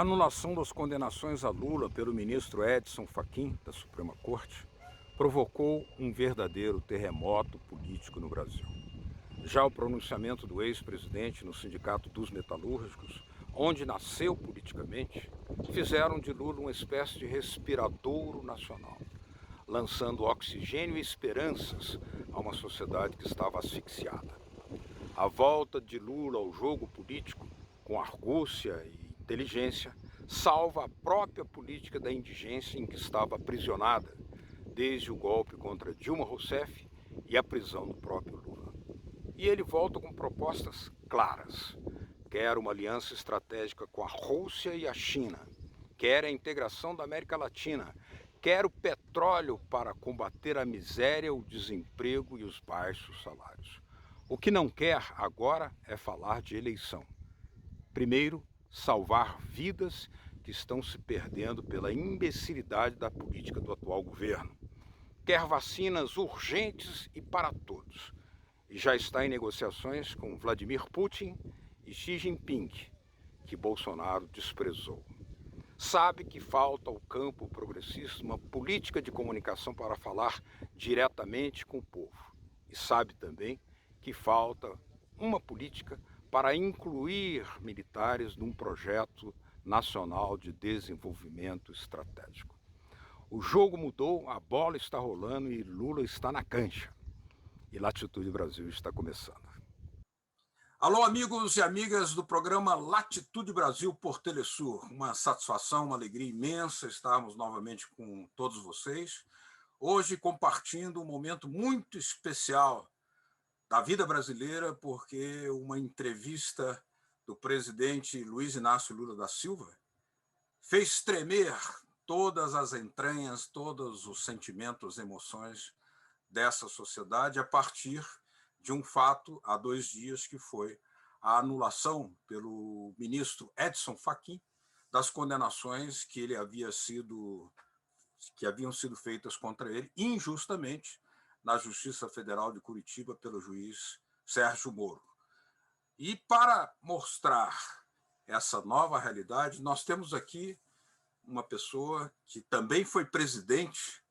A anulação das condenações a Lula pelo ministro Edson Fachin, da Suprema Corte, provocou um verdadeiro terremoto político no Brasil. Já o pronunciamento do ex-presidente no Sindicato dos Metalúrgicos, onde nasceu politicamente, fizeram de Lula uma espécie de respiradouro nacional, lançando oxigênio e esperanças a uma sociedade que estava asfixiada. A volta de Lula ao jogo político, com argúcia e inteligência, salva a própria política da indigência em que estava aprisionada, desde o golpe contra Dilma Rousseff e a prisão do próprio Lula. E ele volta com propostas claras. Quer uma aliança estratégica com a Rússia e a China, quer a integração da América Latina, quer o petróleo para combater a miséria, o desemprego e os baixos salários. O que não quer agora é falar de eleição. Primeiro, salvar vidas que estão se perdendo pela imbecilidade da política do atual governo. Quer vacinas urgentes e para todos. E já está em negociações com Vladimir Putin e Xi Jinping, que Bolsonaro desprezou. Sabe que falta ao campo progressista uma política de comunicação para falar diretamente com o povo. E sabe também que falta uma política para incluir militares num projeto nacional de desenvolvimento estratégico. O jogo mudou, a bola está rolando e Lula está na cancha. E Latitude Brasil está começando. Alô, amigos e amigas do programa Latitude Brasil por Telesur. Uma satisfação, uma alegria imensa estarmos novamente com todos vocês. Hoje compartilhando um momento muito especial da vida brasileira, porque uma entrevista do presidente Luiz Inácio Lula da Silva fez tremer todas as entranhas, todos os sentimentos, emoções dessa sociedade a partir de um fato há 2 dias, que foi a anulação pelo ministro Edson Fachin das condenações que haviam sido feitas contra ele injustamente na Justiça Federal de Curitiba pelo juiz Sérgio Moro. E para mostrar essa nova realidade, nós temos aqui uma pessoa que também foi presidente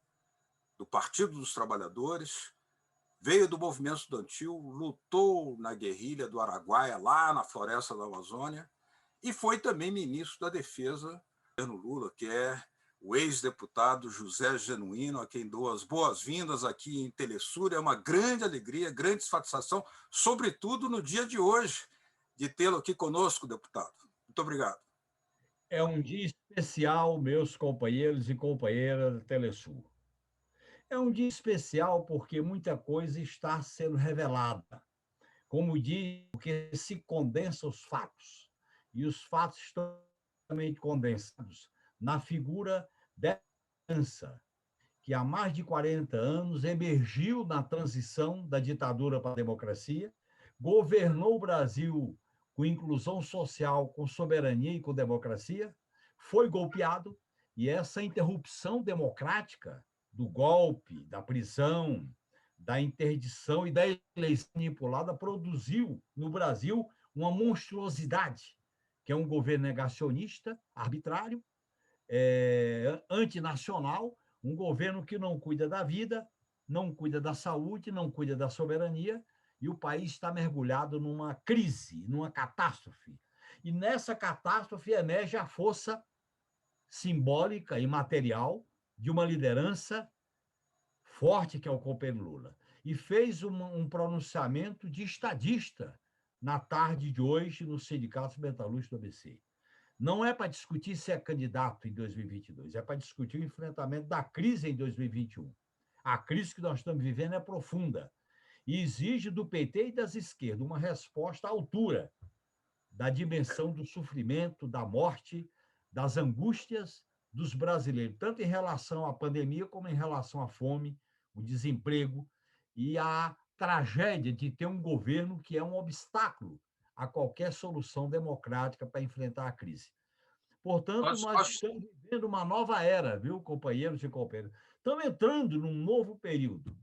do Partido dos Trabalhadores, veio do movimento estudantil, lutou na guerrilha do Araguaia, lá na floresta da Amazônia, e foi também ministro da Defesa do governo Lula, que é o ex-deputado José Genuíno, a quem dou as boas-vindas aqui em Telesur. É uma grande alegria, grande satisfação, sobretudo no dia de hoje, de tê-lo aqui conosco, deputado. Muito obrigado. É um dia especial, meus companheiros e companheiras da Telesul. É um dia especial porque muita coisa está sendo revelada. Como diz, porque se condensam os fatos. E os fatos estão também condensados na figura dessa criança, que há mais de 40 anos emergiu na transição da ditadura para a democracia, governou o Brasil com inclusão social, com soberania e com democracia, foi golpeado, e essa interrupção democrática do golpe, da prisão, da interdição e da eleição manipulada produziu no Brasil uma monstruosidade, que é um governo negacionista, arbitrário, antinacional, um governo que não cuida da vida, não cuida da saúde, não cuida da soberania, e o país está mergulhado numa crise, numa catástrofe. E nessa catástrofe emerge a força simbólica e material de uma liderança forte, que é o companheiro Lula. E fez um pronunciamento de estadista na tarde de hoje no Sindicato Metalúrgico do ABC. Não é para discutir se é candidato em 2022, é para discutir o enfrentamento da crise em 2021. A crise que nós estamos vivendo é profunda e exige do PT e das esquerdas uma resposta à altura da dimensão do sofrimento, da morte, das angústias dos brasileiros, tanto em relação à pandemia como em relação à fome, o desemprego e a tragédia de ter um governo que é um obstáculo a qualquer solução democrática para enfrentar a crise. Portanto, nós estamos vivendo uma nova era, viu, companheiros e companheiras? Estamos entrando num novo período.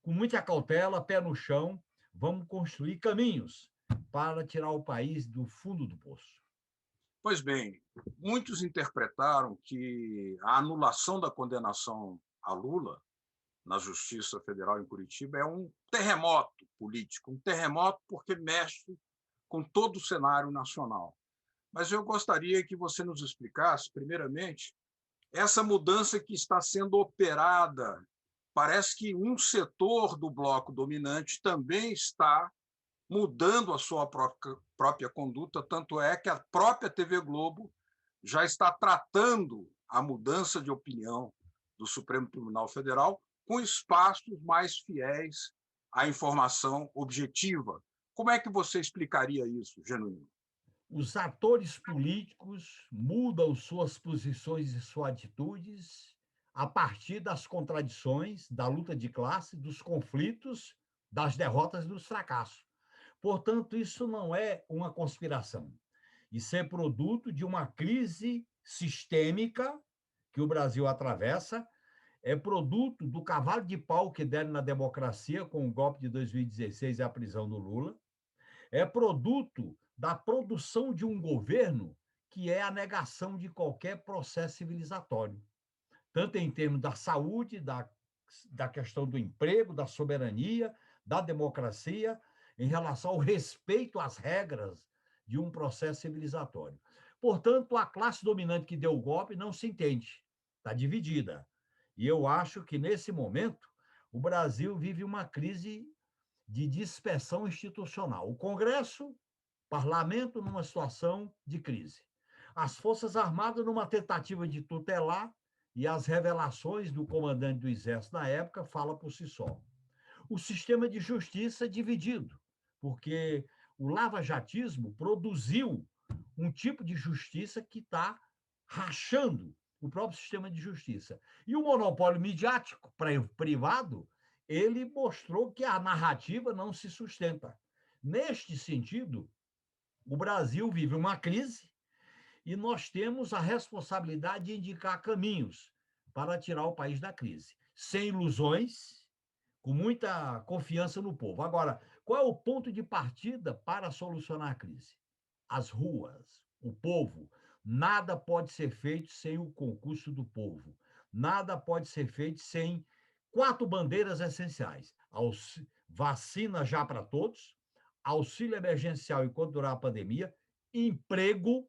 Com muita cautela, pé no chão, vamos construir caminhos para tirar o país do fundo do poço. Pois bem, muitos interpretaram que a anulação da condenação a Lula na Justiça Federal em Curitiba é um terremoto político, um terremoto porque mexe com todo o cenário nacional. Mas eu gostaria que você nos explicasse, primeiramente, essa mudança que está sendo operada. Parece que um setor do bloco dominante também está mudando a sua própria conduta, tanto é que a própria TV Globo já está tratando a mudança de opinião do Supremo Tribunal Federal com espaços mais fiéis à informação objetiva. Como é que você explicaria isso, Genuíno? Os atores políticos mudam suas posições e suas atitudes a partir das contradições, da luta de classe, dos conflitos, das derrotas e dos fracassos. Portanto, isso não é uma conspiração. Isso é produto de uma crise sistêmica que o Brasil atravessa, é produto do cavalo de pau que deram na democracia com o golpe de 2016 e a prisão do Lula, é produto da produção de um governo que é a negação de qualquer processo civilizatório, tanto em termos da saúde, da questão do emprego, da soberania, da democracia, em relação ao respeito às regras de um processo civilizatório. Portanto, a classe dominante que deu o golpe não se entende, está dividida. E eu acho que, nesse momento, o Brasil vive uma crise de dispersão institucional. O Congresso, parlamento, numa situação de crise. As Forças Armadas, numa tentativa de tutelar, e as revelações do comandante do Exército na época falam por si só. O sistema de justiça é dividido, porque o lavajatismo produziu um tipo de justiça que está rachando o próprio sistema de justiça. E o monopólio midiático privado, ele mostrou que a narrativa não se sustenta. Neste sentido, o Brasil vive uma crise e nós temos a responsabilidade de indicar caminhos para tirar o país da crise, sem ilusões, com muita confiança no povo. Agora, qual é o ponto de partida para solucionar a crise? As ruas, o povo. Nada pode ser feito sem o concurso do povo. Nada pode ser feito sem 4 bandeiras essenciais: vacina já para todos, auxílio emergencial enquanto durar a pandemia, emprego,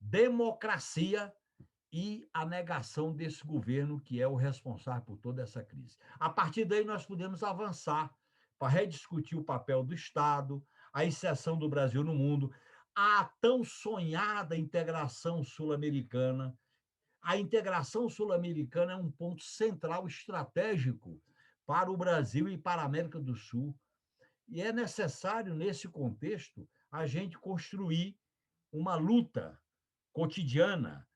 democracia e a negação desse governo que é o responsável por toda essa crise. A partir daí, nós podemos avançar para rediscutir o papel do Estado, a inserção do Brasil no mundo, a tão sonhada integração sul-americana. A integração sul-americana é um ponto central estratégico para o Brasil e para a América do Sul. E é necessário, nesse contexto, a gente construir uma luta cotidiana,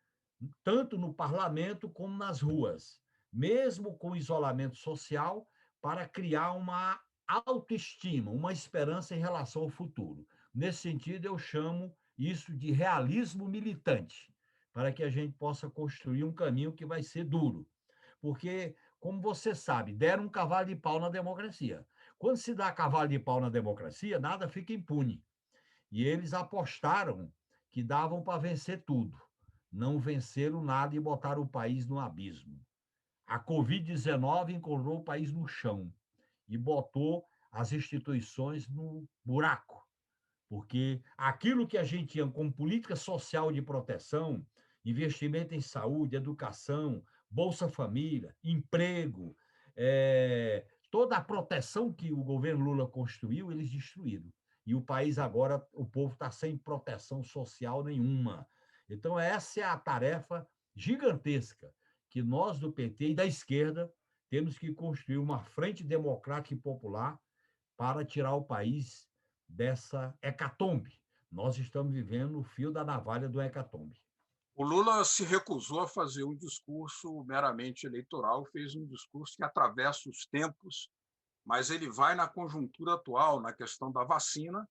tanto no parlamento como nas ruas, mesmo com isolamento social, para criar uma autoestima, uma esperança em relação ao futuro. Nesse sentido, eu chamo isso de realismo militante, para que a gente possa construir um caminho que vai ser duro. Porque, como você sabe, deram um cavalo de pau na democracia. Quando se dá cavalo de pau na democracia, nada fica impune. E eles apostaram que davam para vencer tudo. Não venceram nada e botaram o país no abismo. A Covid-19 encontrou o país no chão e botou as instituições no buraco, porque aquilo que a gente tinha como política social de proteção, investimento em saúde, educação, Bolsa Família, emprego, toda a proteção que o governo Lula construiu, eles destruíram. E o país agora, o povo está sem proteção social nenhuma. Então, essa é a tarefa gigantesca que nós do PT e da esquerda temos que construir uma frente democrática e popular para tirar o país dessa hecatombe. Nós estamos vivendo o fio da navalha do hecatombe. O Lula se recusou a fazer um discurso meramente eleitoral, fez um discurso que atravessa os tempos, mas ele vai na conjuntura atual, na questão da vacina.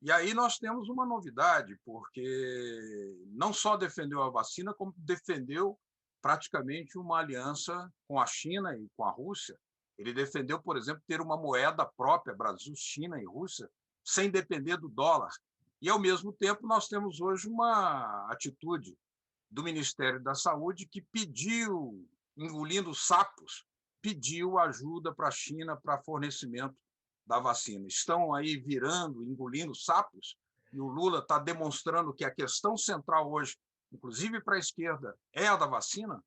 E aí nós temos uma novidade, porque não só defendeu a vacina, como defendeu praticamente uma aliança com a China e com a Rússia. Ele defendeu, por exemplo, ter uma moeda própria, Brasil, China e Rússia, sem depender do dólar. E, ao mesmo tempo, nós temos hoje uma atitude do Ministério da Saúde que pediu, engolindo sapos, pediu ajuda para a China para fornecimento da vacina. Estão aí virando, engolindo sapos, e o Lula está demonstrando que a questão central hoje, inclusive para a esquerda, é a da vacina.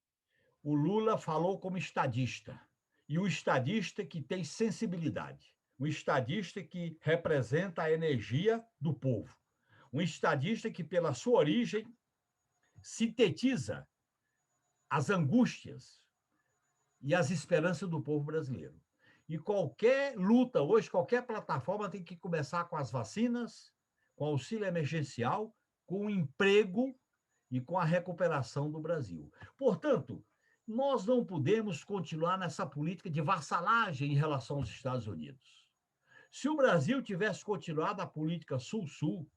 O Lula falou como estadista, e o estadista que tem sensibilidade, um estadista que representa a energia do povo, um estadista que, pela sua origem, sintetiza as angústias e as esperanças do povo brasileiro. E qualquer luta hoje, qualquer plataforma tem que começar com as vacinas, com auxílio emergencial, com o emprego e com a recuperação do Brasil. Portanto, nós não podemos continuar nessa política de vassalagem em relação aos Estados Unidos. Se o Brasil tivesse continuado a política Sul-Sul,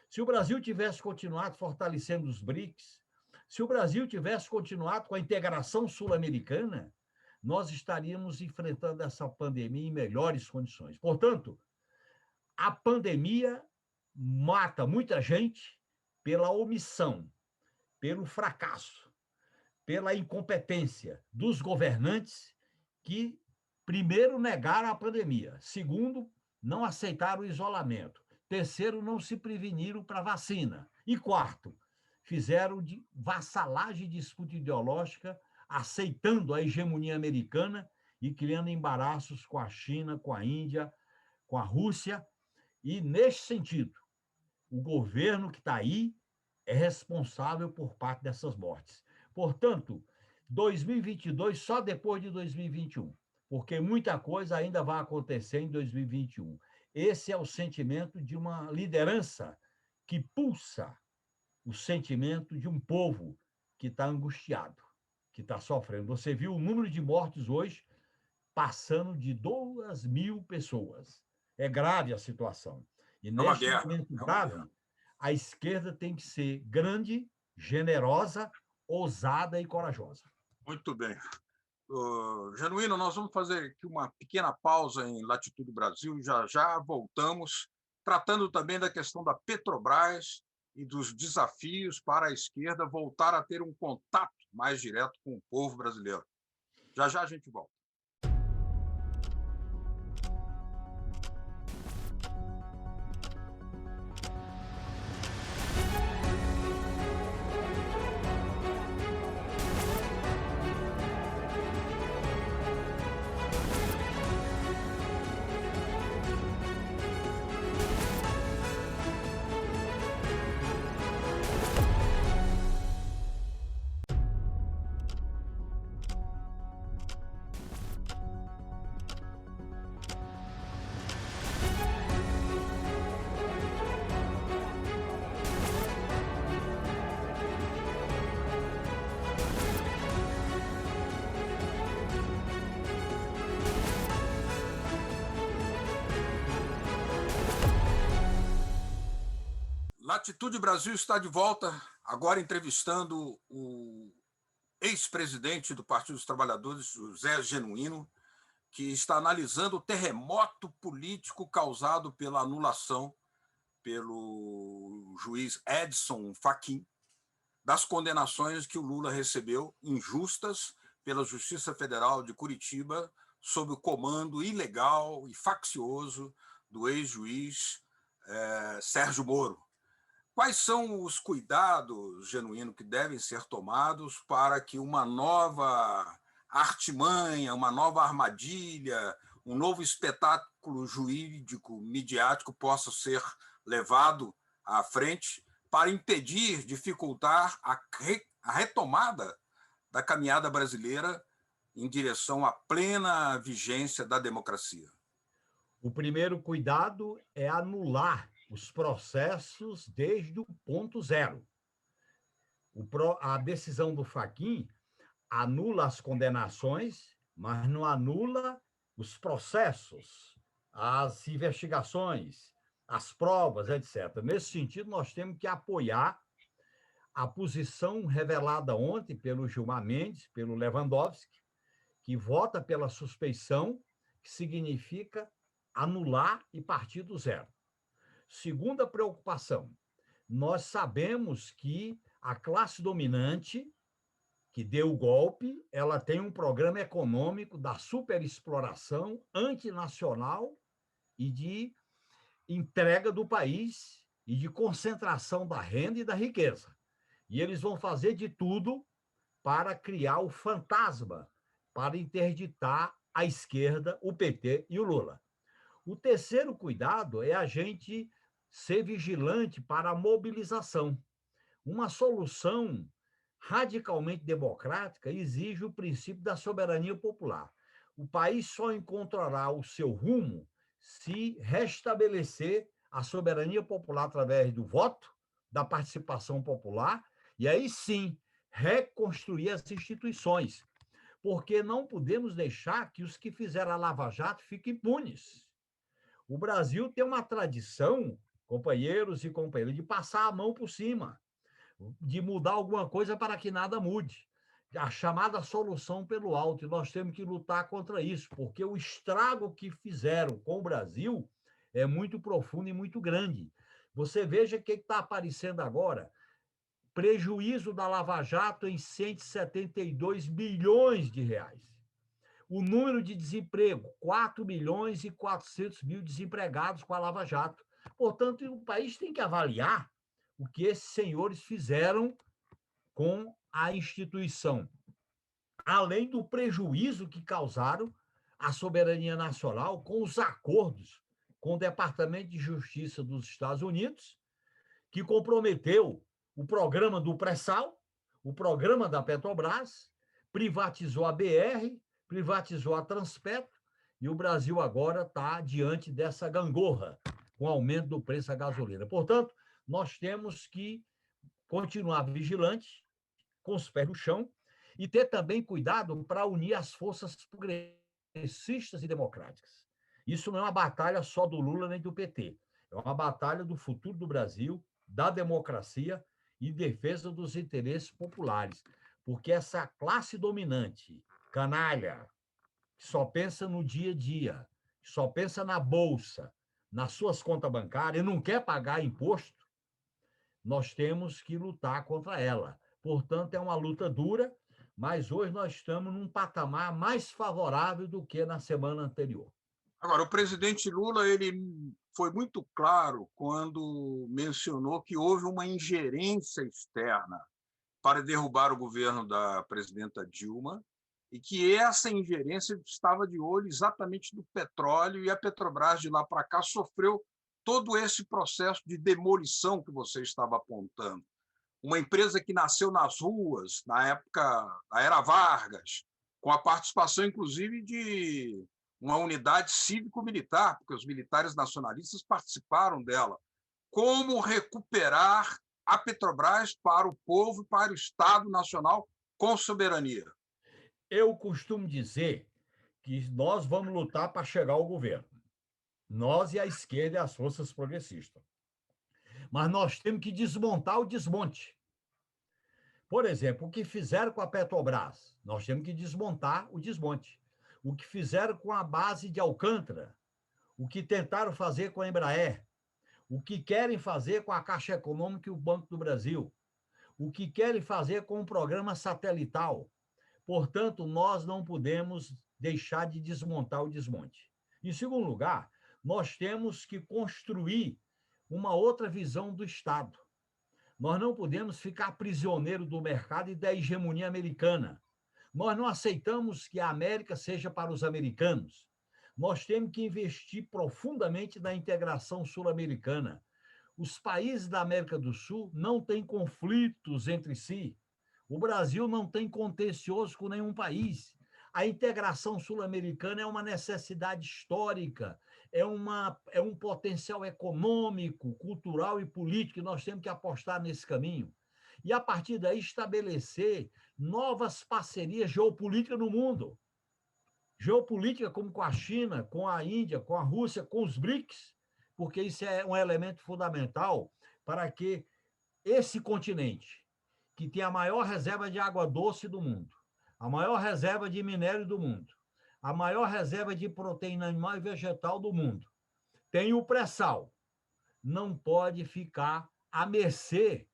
se o Brasil tivesse continuado fortalecendo os BRICS, se o Brasil tivesse continuado com a integração sul-americana, nós estaríamos enfrentando essa pandemia em melhores condições. Portanto, a pandemia mata muita gente pela omissão, pelo fracasso, pela incompetência dos governantes que, primeiro, negaram a pandemia, segundo, não aceitaram o isolamento, terceiro, não se preveniram para a vacina, e quarto, fizeram de vassalagem e disputa ideológica, aceitando a hegemonia americana e criando embaraços com a China, com a Índia, com a Rússia. E, nesse sentido, o governo que está aí é responsável por parte dessas mortes. Portanto, 2022 só depois de 2021, porque muita coisa ainda vai acontecer em 2021. Esse é o sentimento de uma liderança que pulsa o sentimento de um povo que está angustiado, que está sofrendo. Você viu o número de mortes hoje passando de 2.000 pessoas. É grave a situação. E É uma neste guerra. momento É uma grave, guerra. a esquerda tem que ser grande, generosa, ousada e corajosa. Muito bem. Genuíno, nós vamos fazer aqui uma pequena pausa em Latitude Brasil e já já voltamos, tratando também da questão da Petrobras e dos desafios para a esquerda voltar a ter um contato mais direto com o povo brasileiro. Já já a gente volta. Latitude Brasil está de volta, agora entrevistando o ex-presidente do Partido dos Trabalhadores, José Genuíno, que está analisando o terremoto político causado pela anulação pelo juiz Edson Fachin das condenações que o Lula recebeu, injustas, pela Justiça Federal de Curitiba, sob o comando ilegal e faccioso do ex-juiz Sérgio Moro. Quais são os cuidados, Genuíno, que devem ser tomados para que uma nova artimanha, uma nova armadilha, um novo espetáculo jurídico, midiático possa ser levado à frente para impedir, dificultar a retomada da caminhada brasileira em direção à plena vigência da democracia? O primeiro cuidado é anular os processos desde o ponto zero. A decisão do Fachin anula as condenações, mas não anula os processos, as investigações, as provas, etc. Nesse sentido, nós temos que apoiar a posição revelada ontem pelo Gilmar Mendes, pelo Lewandowski, que vota pela suspeição, que significa anular e partir do zero. Segunda preocupação, nós sabemos que a classe dominante que deu o golpe, ela tem um programa econômico da superexploração antinacional e de entrega do país e de concentração da renda e da riqueza. E eles vão fazer de tudo para criar o fantasma, para interditar a esquerda, o PT e o Lula. O terceiro cuidado é a gente ser vigilante para a mobilização. Uma solução radicalmente democrática exige o princípio da soberania popular. O país só encontrará o seu rumo se restabelecer a soberania popular através do voto, da participação popular, e aí sim reconstruir as instituições, porque não podemos deixar que os que fizeram a Lava Jato fiquem impunes. O Brasil tem uma tradição, companheiros e companheiras, de passar a mão por cima, de mudar alguma coisa para que nada mude. A chamada solução pelo alto. E nós temos que lutar contra isso, porque o estrago que fizeram com o Brasil é muito profundo e muito grande. Você veja o que está aparecendo agora. Prejuízo da Lava Jato em 172 bilhões de reais. O número de desemprego, 4 milhões e 400 mil desempregados com a Lava Jato. Portanto, o país tem que avaliar o que esses senhores fizeram com a instituição, além do prejuízo que causaram à soberania nacional com os acordos com o Departamento de Justiça dos Estados Unidos, que comprometeu o programa do pré-sal, o programa da Petrobras, privatizou a BR, privatizou a Transpetro, e o Brasil agora está diante dessa gangorra, com o aumento do preço da gasolina. Portanto, nós temos que continuar vigilante, com os pés no chão, e ter também cuidado para unir as forças progressistas e democráticas. Isso não é uma batalha só do Lula nem do PT. É uma batalha do futuro do Brasil, da democracia e defesa dos interesses populares. Porque essa classe dominante, canalha, que só pensa no dia a dia, que só pensa na bolsa, nas suas contas bancárias e não quer pagar imposto, nós temos que lutar contra ela. Portanto, é uma luta dura, mas hoje nós estamos num patamar mais favorável do que na semana anterior. Agora, o presidente Lula ele foi muito claro quando mencionou que houve uma ingerência externa para derrubar o governo da presidenta Dilma e que essa ingerência estava de olho exatamente no petróleo, e a Petrobras, de lá para cá, sofreu todo esse processo de demolição que você estava apontando. Uma empresa que nasceu nas ruas, na época da Era Vargas, com a participação, inclusive, de uma unidade cívico-militar, porque os militares nacionalistas participaram dela. Como recuperar a Petrobras para o povo, para o Estado Nacional, com soberania? Eu costumo dizer que nós vamos lutar para chegar ao governo. Nós e a esquerda e as forças progressistas. Mas nós temos que desmontar o desmonte. Por exemplo, o que fizeram com a Petrobras, nós temos que desmontar o desmonte. O que fizeram com a base de Alcântara, o que tentaram fazer com a Embraer, o que querem fazer com a Caixa Econômica e o Banco do Brasil, o que querem fazer com o programa satelital. Portanto, nós não podemos deixar de desmontar o desmonte. Em segundo lugar, nós temos que construir uma outra visão do Estado. Nós não podemos ficar prisioneiro do mercado e da hegemonia americana. Nós não aceitamos que a América seja para os americanos. Nós temos que investir profundamente na integração sul-americana. Os países da América do Sul não têm conflitos entre si. O Brasil não tem contencioso com nenhum país. A integração sul-americana é uma necessidade histórica, é um potencial econômico, cultural e político, e nós temos que apostar nesse caminho. E, a partir daí, estabelecer novas parcerias geopolíticas no mundo. Geopolítica como com a China, com a Índia, com a Rússia, com os BRICS, porque isso é um elemento fundamental para que esse continente, que tem a maior reserva de água doce do mundo, a maior reserva de minério do mundo, a maior reserva de proteína animal e vegetal do mundo, tem o pré-sal, não pode ficar à mercê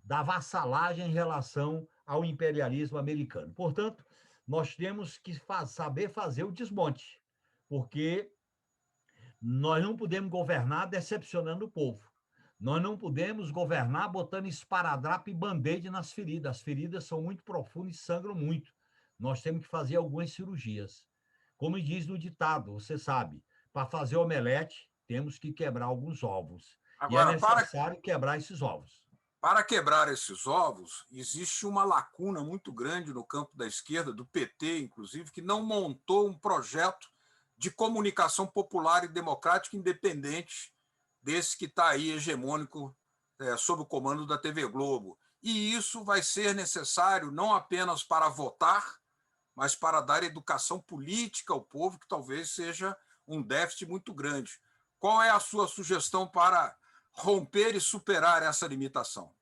da vassalagem em relação ao imperialismo americano. Portanto, nós temos que saber fazer o desmonte, porque nós não podemos governar decepcionando o povo. Nós não podemos governar botando esparadrapo e band-aid nas feridas. As feridas são muito profundas e sangram muito. Nós temos que fazer algumas cirurgias. Como diz no ditado, você sabe, para fazer omelete, temos que quebrar alguns ovos. E é Agora, necessário quebrar esses ovos. para quebrar esses ovos, existe uma lacuna muito grande no campo da esquerda, do PT, inclusive, que não montou um projeto de comunicação popular e democrática independente desse que está aí hegemônico sob o comando da TV Globo. E isso vai ser necessário não apenas para votar, mas para dar educação política ao povo, que talvez seja um déficit muito grande. Qual é a sua sugestão para romper e superar essa limitação?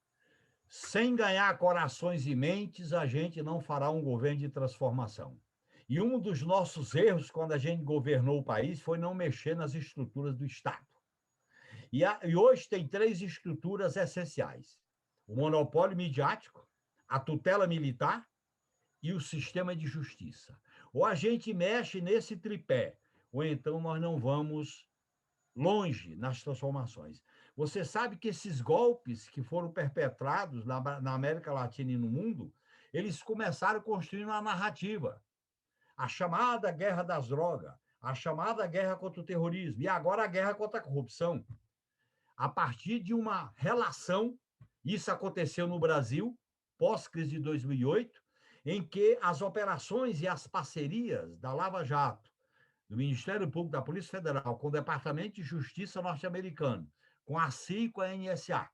Sem ganhar corações e mentes, a gente não fará um governo de transformação. E um dos nossos erros, quando a gente governou o país, foi não mexer nas estruturas do Estado. E hoje tem 3 estruturas essenciais: o monopólio midiático, a tutela militar e o sistema de justiça. Ou a gente mexe nesse tripé, ou então nós não vamos longe nas transformações. Você sabe que esses golpes que foram perpetrados na América Latina e no mundo, eles começaram construindo uma narrativa. A chamada guerra das drogas, a chamada guerra contra o terrorismo e agora a guerra contra a corrupção. A partir de uma relação, isso aconteceu no Brasil, pós-crise de 2008, em que as operações e as parcerias da Lava Jato, do Ministério Público, da Polícia Federal, com o Departamento de Justiça norte-americano, com a CIA e com a NSA,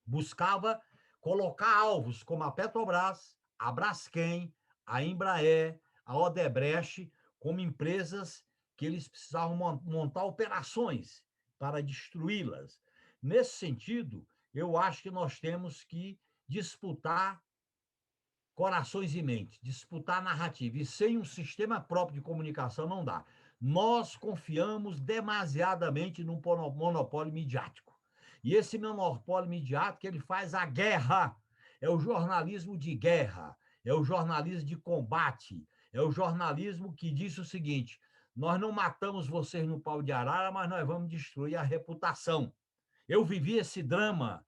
buscava colocar alvos como a Petrobras, a Braskem, a Embraer, a Odebrecht, como empresas que eles precisavam montar operações para destruí-las. Nesse sentido, eu acho que nós temos que disputar corações e mentes, disputar narrativa. E sem um sistema próprio de comunicação não dá. Nós confiamos demasiadamente no monopólio midiático. E esse monopólio midiático, ele faz a guerra. É o jornalismo de guerra, é o jornalismo de combate, é o jornalismo que diz o seguinte: nós não matamos vocês no pau de arara, mas nós vamos destruir a reputação. Eu vivi esse drama,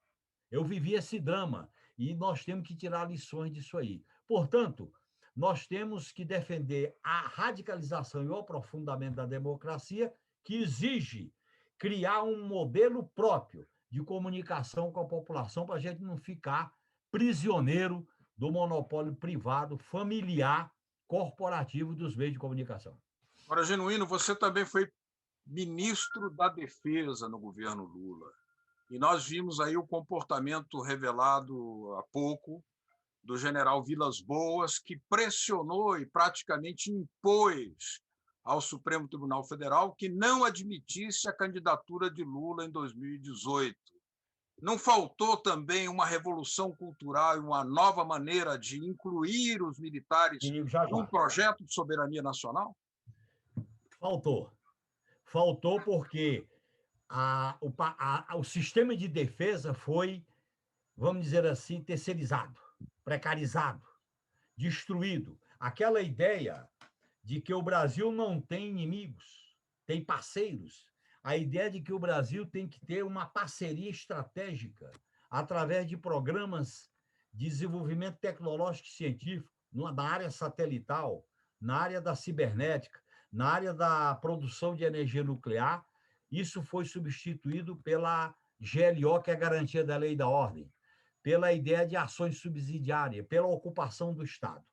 e nós temos que tirar lições disso aí. Portanto, nós temos que defender a radicalização e o aprofundamento da democracia, que exige criar um modelo próprio de comunicação com a população para a gente não ficar prisioneiro do monopólio privado, familiar, corporativo dos meios de comunicação. Agora, Genuíno, você também foi ministro da Defesa no governo Lula. E nós vimos aí o comportamento revelado há pouco do general Vilas Boas, que pressionou e praticamente impôs ao Supremo Tribunal Federal que não admitisse a candidatura de Lula em 2018. Não faltou também uma revolução cultural e uma nova maneira de incluir os militares num projeto de soberania nacional? Faltou porque o sistema de defesa foi, vamos dizer assim, terceirizado, precarizado, destruído. Aquela ideia de que o Brasil não tem inimigos, tem parceiros. A ideia de que o Brasil tem que ter uma parceria estratégica através de programas de desenvolvimento tecnológico e científico na área satelital, na área da cibernética, na área da produção de energia nuclear. Isso foi substituído pela GLO, que é a garantia da lei e da ordem, pela ideia de ações subsidiárias, pela ocupação do Estado.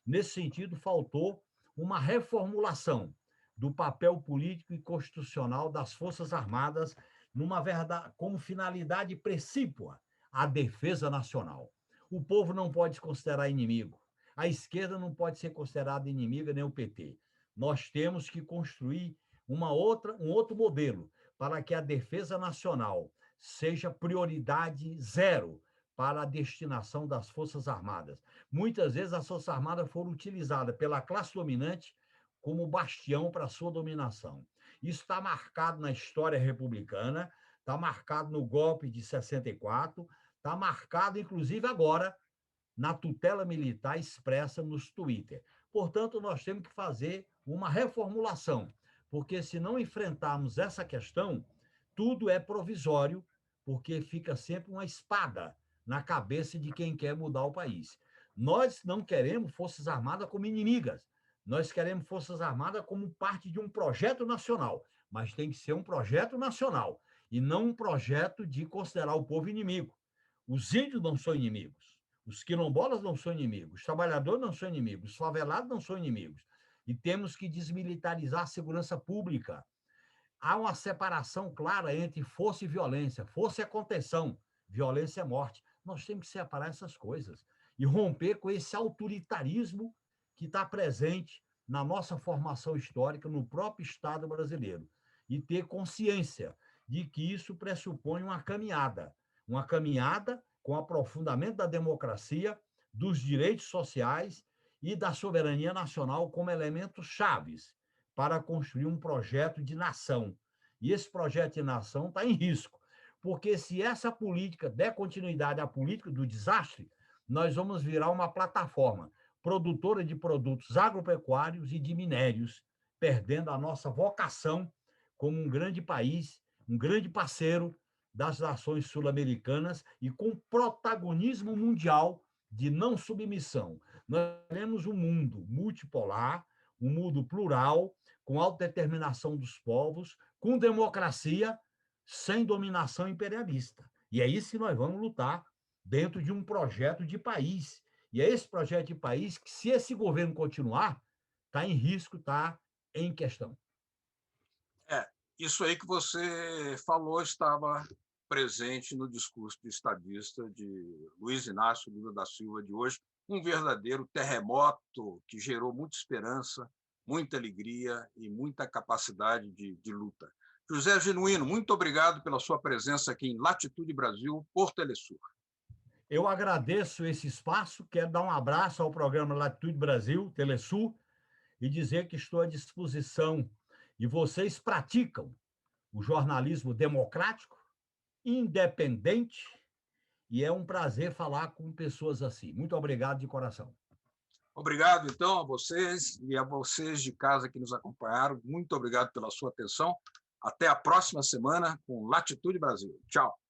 Nesse sentido, faltou uma reformulação do papel político e constitucional das Forças Armadas como finalidade precípua a defesa nacional. O povo não pode se considerar inimigo. A esquerda não pode ser considerada inimiga, nem o PT. Nós temos que construir um outro modelo para que a defesa nacional seja prioridade zero para a destinação das Forças Armadas. Muitas vezes as Forças Armadas foram utilizadas pela classe dominante como bastião para a sua dominação. Isso está marcado na história republicana, está marcado no golpe de 64, está marcado, inclusive, agora, na tutela militar expressa nos Twitter. Portanto, nós temos que fazer uma reformulação, porque se não enfrentarmos essa questão, tudo é provisório, porque fica sempre uma espada na cabeça de quem quer mudar o país. Nós não queremos Forças Armadas como inimigas, nós queremos Forças Armadas como parte de um projeto nacional, mas tem que ser um projeto nacional e não um projeto de considerar o povo inimigo. Os índios não são inimigos, os quilombolas não são inimigos, os trabalhadores não são inimigos, os favelados não são inimigos. E temos que desmilitarizar a segurança pública. Há uma separação clara entre força e violência. Força é contenção, violência é morte. Nós temos que separar essas coisas e romper com esse autoritarismo que está presente na nossa formação histórica, no próprio Estado brasileiro, e ter consciência de que isso pressupõe uma caminhada com aprofundamento da democracia, dos direitos sociais e da soberania nacional como elementos chaves para construir um projeto de nação. E esse projeto de nação está em risco, porque se essa política der continuidade à política do desastre, nós vamos virar uma plataforma produtora de produtos agropecuários e de minérios, perdendo a nossa vocação como um grande país, um grande parceiro das nações sul-americanas e com protagonismo mundial de não submissão. Nós queremos um mundo multipolar, um mundo plural, com autodeterminação dos povos, com democracia, sem dominação imperialista. E é isso que nós vamos lutar dentro de um projeto de país. E é esse projeto de país que, se esse governo continuar, está em risco, está em questão. Isso aí que você falou estava presente no discurso de estadista de Luiz Inácio Lula da Silva de hoje, um verdadeiro terremoto que gerou muita esperança, muita alegria e muita capacidade de luta. José Genuíno, muito obrigado pela sua presença aqui em Latitude Brasil, por Telesur. Eu agradeço esse espaço, quero dar um abraço ao programa Latitude Brasil, Telesur, e dizer que estou à disposição. E vocês praticam o jornalismo democrático, independente, e é um prazer falar com pessoas assim. Muito obrigado de coração. Obrigado, então, a vocês e a vocês de casa que nos acompanharam. Muito obrigado pela sua atenção. Até a próxima semana com Latitude Brasil. Tchau.